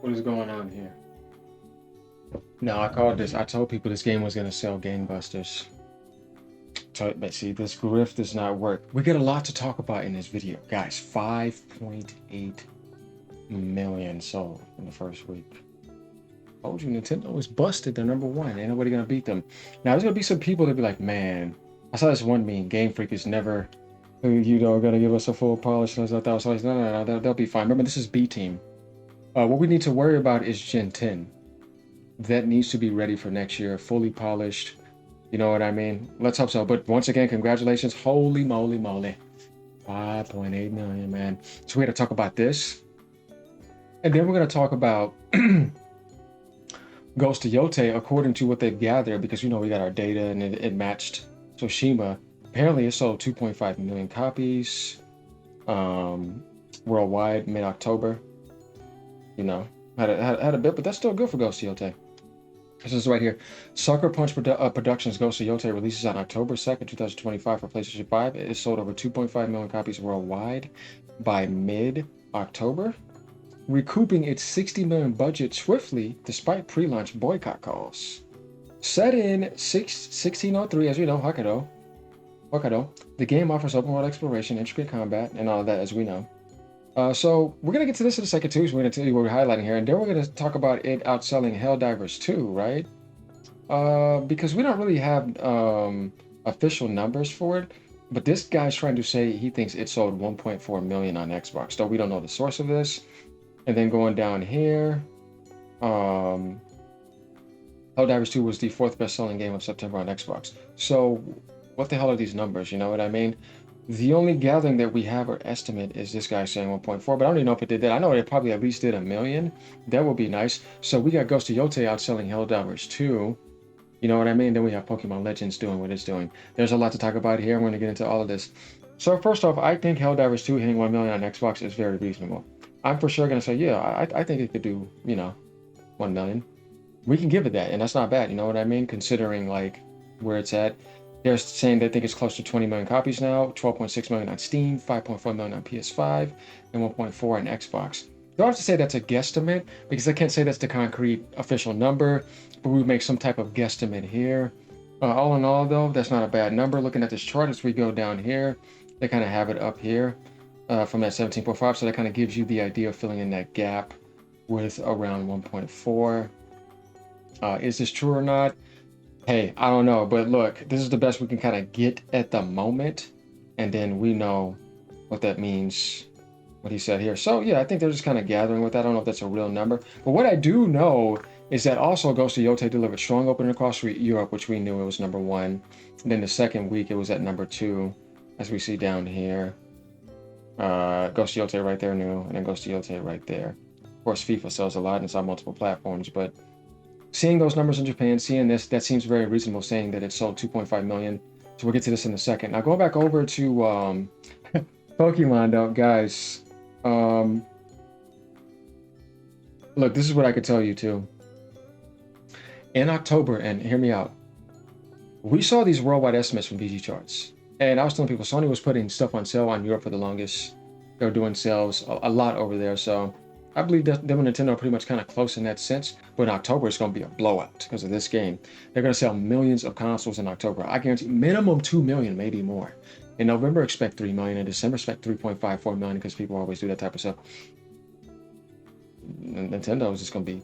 What is going on here? No, I called this. I told people this game was gonna sell gangbusters. But see, this grift does not work. We got a lot to talk about in this video, guys. 5.8 million sold in the first week. Told you, Nintendo is busted. They're number one. Ain't nobody gonna beat them. Now there's gonna be some people that be like, man, I saw this one meme. Game Freak is never, gonna give us a full polish. I thought was always no. They'll be fine. Remember, this is B team. What we need to worry about is Gen 10. That needs to be ready for next year, fully polished. You know what I mean? Let's hope so. But once again, congratulations. Holy moly. 5.8 million, man. So we got to talk about this. And then we're going to talk about Ghost of Yotei according to what they've gathered, because we got our data and it matched Tsushima. Apparently it sold 2.5 million copies worldwide mid-October. Had a bit, but that's still good for Ghost of Yotei. This is right here. Sucker Punch Productions Ghost of Yotei releases on October 2nd, 2025 for PlayStation 5. It sold over 2.5 million copies worldwide by mid-October, recouping its 60 million budget swiftly despite pre-launch boycott calls. Set in 1603, as we know, Hokkaido, the game offers open world exploration, intricate combat, and all of that, as we know. So we're going to get to this in a second too, so we're going to tell you what we're highlighting here, and then we're going to talk about it outselling Helldivers 2, right? Because we don't really have official numbers for it, but this guy's trying to say he thinks it sold 1.4 million on Xbox, though we don't know the source of this. And then going down here, Helldivers 2 was the 4th best-selling game of September on Xbox. So what the hell are these numbers, you know what I mean? The only gathering that we have or estimate is this guy saying 1.4, but I don't even know if it did that. I know it probably at least did 1 million. That would be nice. So we got Ghost of Yotei outselling Helldivers 2. You know what I mean? Then we have Pokemon Legends doing what it's doing. There's a lot to talk about here. I'm going to get into all of this. So first off, I think Helldivers 2 hitting 1 million on Xbox is very reasonable. I'm for sure going to say, yeah, I think it could do, 1 million. We can give it that, and that's not bad. You know what I mean? Considering like where it's at. They're saying they think it's close to 20 million copies now, 12.6 million on Steam, 5.4 million on PS5, and 1.4 on Xbox. They'll have to say that's a guesstimate, because I can't say that's the concrete official number, but we make some type of guesstimate here. All in all, though, that's not a bad number. Looking at this chart as we go down here, they kind of have it up here from that 17.5, so that kind of gives you the idea of filling in that gap with around 1.4. Is this true or not? Hey, I don't know, but look, this is the best we can kind of get at the moment, and then we know what that means, what he said here. So yeah, I think they're just kind of gathering with that. I don't know if that's a real number, but what I do know is that also Ghost of Yotei delivered strong opening across Europe, which we knew it was number 1. And then the second week it was at number 2, as we see down here. Ghost of Yotei right there new, and then Ghost of Yotei right there. Of course, FIFA sells a lot and it's on multiple platforms, but seeing those numbers in Japan, seeing this, that seems very reasonable, saying that it sold 2.5 million. So we'll get to this in a second. Now, going back over to Pokemon, though, guys. Look, this is what I could tell you, too. In October, and hear me out, we saw these worldwide estimates from VG Charts. And I was telling people, Sony was putting stuff on sale on Europe for the longest. They were doing sales a lot over there, so I believe that them and Nintendo are pretty much kind of close in that sense, but in October it's going to be a blowout because of this game. They're going to sell millions of consoles in October. I guarantee minimum 2 million, maybe more. In November, expect 3 million. In December, expect 3.54 million because people always do that type of stuff. Nintendo is just going to be...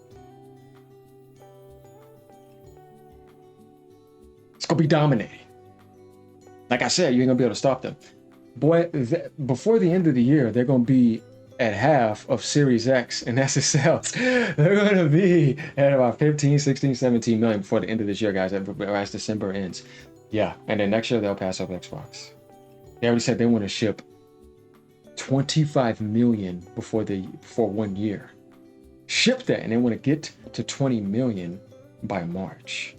It's going to be dominating. Like I said, you ain't going to be able to stop them. Boy, before the end of the year, they're going to be at half of Series X and SSLs. They're going to be at about 15, 16, 17 million before the end of this year, guys, as December ends. Yeah, and then next year they'll pass up Xbox. They already said they want to ship 25 million before 1 year. Ship that, and they want to get to 20 million by March.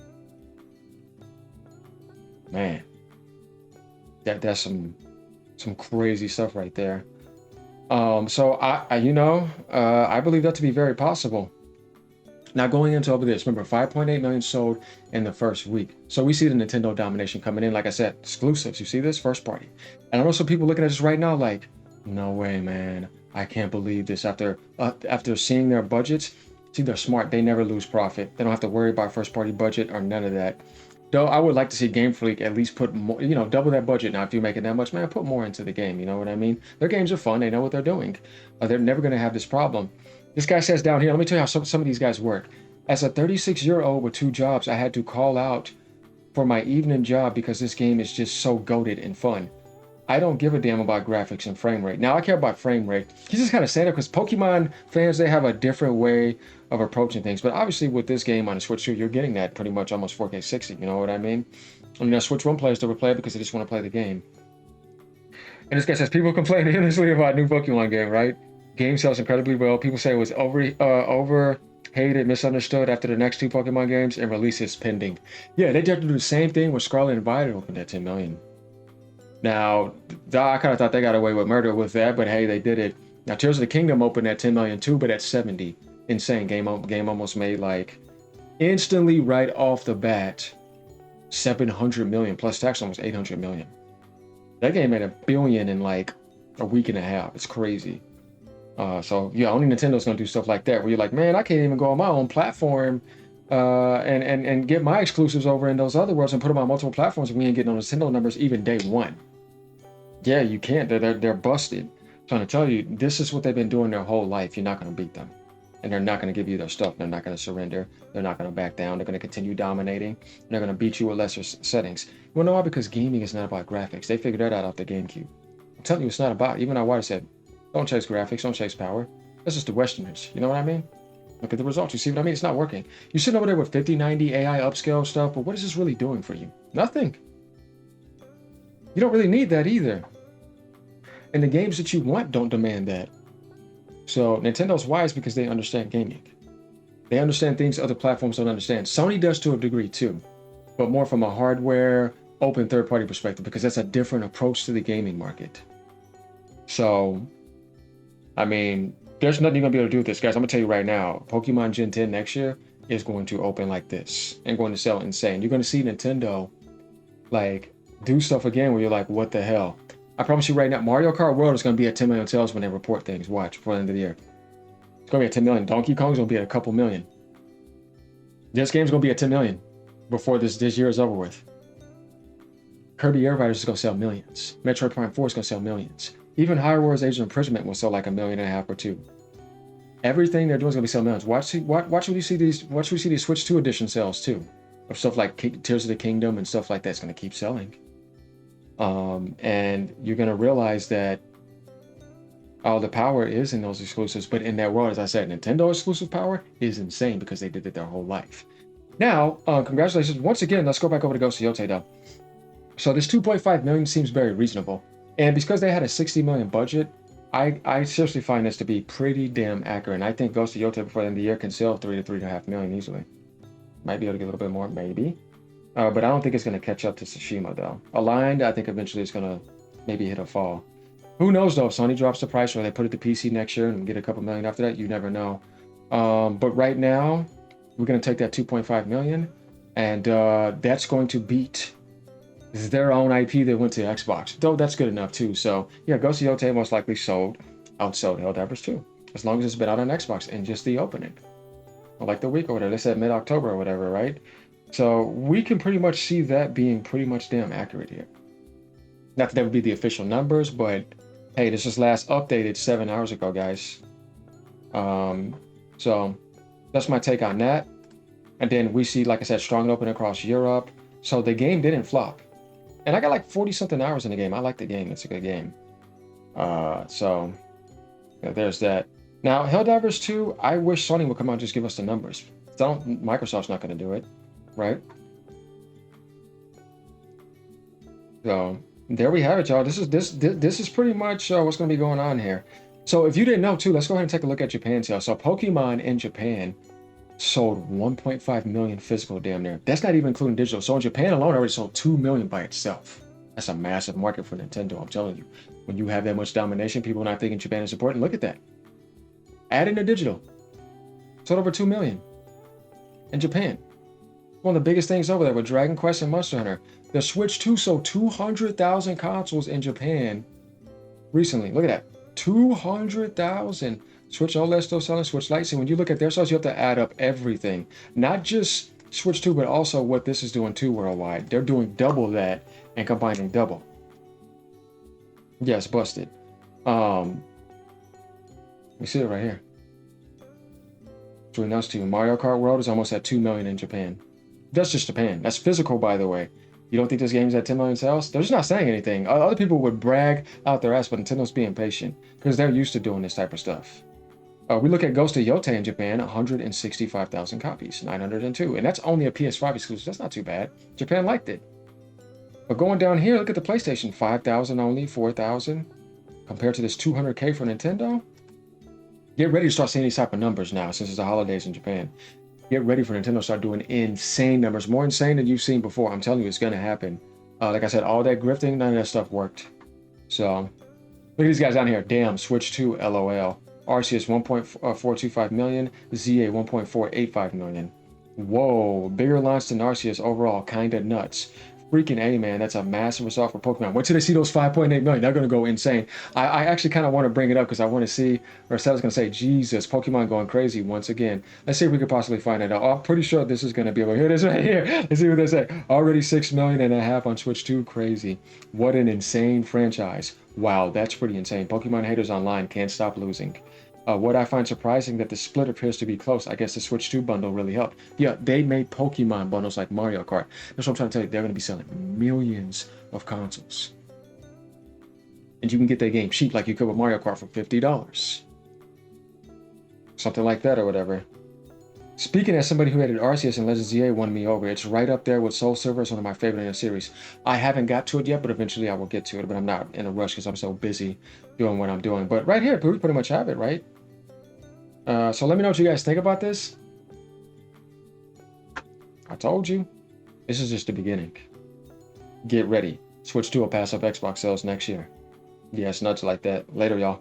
Man, that's some crazy stuff right there. So I believe that to be very possible. Now going into over this, remember 5.8 million sold in the first week. So we see the Nintendo domination coming in. Like I said, exclusives. You see this? First party. And I know some people looking at this right now like, no way, man. I can't believe this. After seeing their budgets, See, they're smart. They never lose profit. They don't have to worry about first-party budget or none of that. Though I would like to see Game Freak at least put more, double that budget. Now, if you're making that much, man, put more into the game. You know what I mean? Their games are fun. They know what they're doing. They're never going to have this problem. This guy says down here, let me tell you how some of these guys work. As a 36-year-old with 2 jobs, I had to call out for my evening job because this game is just so goated and fun. I don't give a damn about graphics and frame rate. Now, I care about frame rate. He's just kind of saying that because Pokemon fans, they have a different way of approaching things. But obviously, with this game on the Switch 2, you're getting that pretty much almost 4K 60. You know what I mean? I mean, Switch 1 players still play it because they just want to play the game. And this guy says, people complain endlessly about new Pokemon game, right? Game sells incredibly well. People say it was overhated, misunderstood after the next 2 Pokemon games, and release is pending. Yeah, they tried to do the same thing with Scarlet and Violet, opened at 10 million. Now, I kind of thought they got away with murder with that, but hey, they did it. Now, Tears of the Kingdom opened at 10 million too, but at 70. Insane. Game almost made like instantly right off the bat 700 million plus tax, almost 800 million. That game made $1 billion in like a week and a half. It's crazy. So yeah, only Nintendo's gonna do stuff like that where you're like, man, I can't even go on my own platform and get my exclusives over in those other worlds and put them on multiple platforms, and we ain't getting no Nintendo numbers even day one. Yeah, you can't. They're busted. I'm trying to tell you, this is what they've been doing their whole life. You're not going to beat them. And they're not going to give you their stuff. They're not going to surrender. They're not going to back down. They're going to continue dominating. They're going to beat you with lesser settings. You want to know why? Because gaming is not about graphics. They figured that out off the GameCube. I'm telling you, it's not about. Even our water said, don't chase graphics. Don't chase power. That's just the Westerners. You know what I mean? Look at the results. You see what I mean? It's not working. You're sitting over there with 5090 AI upscale stuff, but what is this really doing for you? Nothing. You don't really need that either. And the games that you want don't demand that. So Nintendo's wise because they understand gaming. They understand things other platforms don't understand. Sony does to a degree too, but more from a hardware, open third-party perspective, because that's a different approach to the gaming market. So, I mean, there's nothing you're going to be able to do with this, guys. I'm going to tell you right now, Pokemon Gen 10 next year is going to open like this and going to sell insane. You're going to see Nintendo, like, do stuff again where you're like, what the hell? I promise you right now, Mario Kart World is going to be at 10 million sales when they report things. Watch, before the end of the year. It's going to be at 10 million. Donkey Kong's going to be at a couple million. This game's going to be at 10 million before this year is over with. Kirby Air Riders is going to sell millions. Metroid Prime 4 is going to sell millions. Even Hyrule Age of Imprisonment will sell like 1.5 million or 2 million. Everything they're doing is going to be selling millions. Watch when you see these Switch 2 edition sales too, of stuff like Tears of the Kingdom and stuff like that. It's going to keep selling. And you're going to realize that all the power is in those exclusives, but in that world, as I said, Nintendo exclusive power is insane because they did it their whole life. Now, congratulations. Once again, let's go back over to Ghost of Yotei though. So this 2.5 million seems very reasonable. And because they had a 60 million budget, I seriously find this to be pretty damn accurate. And I think Ghost of Yotei before the end of the year can sell 3 to 3.5 million easily. Might be able to get a little bit more, maybe. But I don't think it's going to catch up to Tsushima though. Aligned, I think eventually it's going to maybe hit a fall. Who knows though, if Sony drops the price or they put it to PC next year and get a couple million after that, you never know. But right now, we're going to take that 2.5 million and that's going to beat their own IP that went to Xbox. Though that's good enough too. So yeah, Ghost of Yotei most likely outsold Helldivers too. As long as it's been out on Xbox and just the opening. Or like the week or whatever. They said mid-October or whatever, right? So we can pretty much see that being pretty much damn accurate here. Not that would be the official numbers, but hey, this was last updated 7 hours ago, guys. So that's my take on that. And then we see, like I said, strong open across Europe. So the game didn't flop. And I got like 40 something hours in the game. I like the game. It's a good game. So yeah, there's that. Now, Helldivers 2, I wish Sony would come out and just give us the numbers. Microsoft's not going to do it, right? So there we have it, y'all. This is pretty much what's going to be going on here. So if you didn't know too, let's go ahead and take a look at Japan sales. So Pokemon in Japan sold 1.5 million physical damn near. That's not even including digital. So in Japan alone, already sold 2 million by itself. That's a massive market for Nintendo, I'm telling you. When you have that much domination, people are not thinking Japan is important. Look at that. Add in the digital. Sold over 2 million in Japan. One of the biggest things over there with Dragon Quest and Monster Hunter. The Switch 2 sold 200,000 consoles in Japan recently. Look at that. 200,000. Switch OLED still selling, Switch Lite. See, when you look at their sales, you have to add up everything. Not just Switch 2, but also what this is doing too worldwide. They're doing double that and combining double. Yes, busted. We see it right here. To announce to you, Mario Kart World is almost at 2 million in Japan. That's just Japan. That's physical, by the way. You don't think this game's at 10 million sales? They're just not saying anything. Other people would brag out their ass, but Nintendo's being patient because they're used to doing this type of stuff. We look at Ghost of Yotei in Japan, 165,000 copies, 902. And that's only a PS5 exclusive. That's not too bad. Japan liked it. But going down here, look at the PlayStation, 5,000 only, 4,000. Compared to this 200K for Nintendo. Get ready to start seeing these type of numbers now, since it's the holidays in Japan. Get ready for Nintendo to start doing insane numbers, more insane than you've seen before. I'm telling you, it's going to happen. Like I said, all that grifting, none of that stuff worked. So, look at these guys down here. Damn, Switch 2, LOL. Arceus, 1.425 million. ZA, 1.485 million. Whoa, bigger launch than Arceus overall, kinda nuts. Freaking A, man, that's a massive result for Pokemon. Wait till they see those 5.8 million. They're going to go insane. I actually kind of want to bring it up because I want to see, or Seth's going to say, Jesus, Pokemon going crazy once again. Let's see if we could possibly find it out. I'm pretty sure this is going to be over here. It is right here. Let's see what they say. Already 6.5 million on Switch 2. Crazy. What an insane franchise. Wow, that's pretty insane. Pokemon haters online can't stop losing. What I find surprising that the split appears to be close. I guess the Switch 2 bundle really helped. Yeah, they made Pokemon bundles like Mario Kart. That's what I'm trying to tell you. They're going to be selling millions of consoles. And you can get that game cheap like you could with Mario Kart for $50. Something like that or whatever. Speaking as somebody who added Arceus and Legends ZA won me over. It's right up there with Soul Silver. It's one of my favorite in the series. I haven't got to it yet, but eventually I will get to it. But I'm not in a rush because I'm so busy doing what I'm doing. But right here, we pretty much have it, right? So let me know what you guys think about this. I told you. This is just the beginning. Get ready. Switch 2 will pass up Xbox sales next year. Yeah, it's nuts like that. Later, y'all.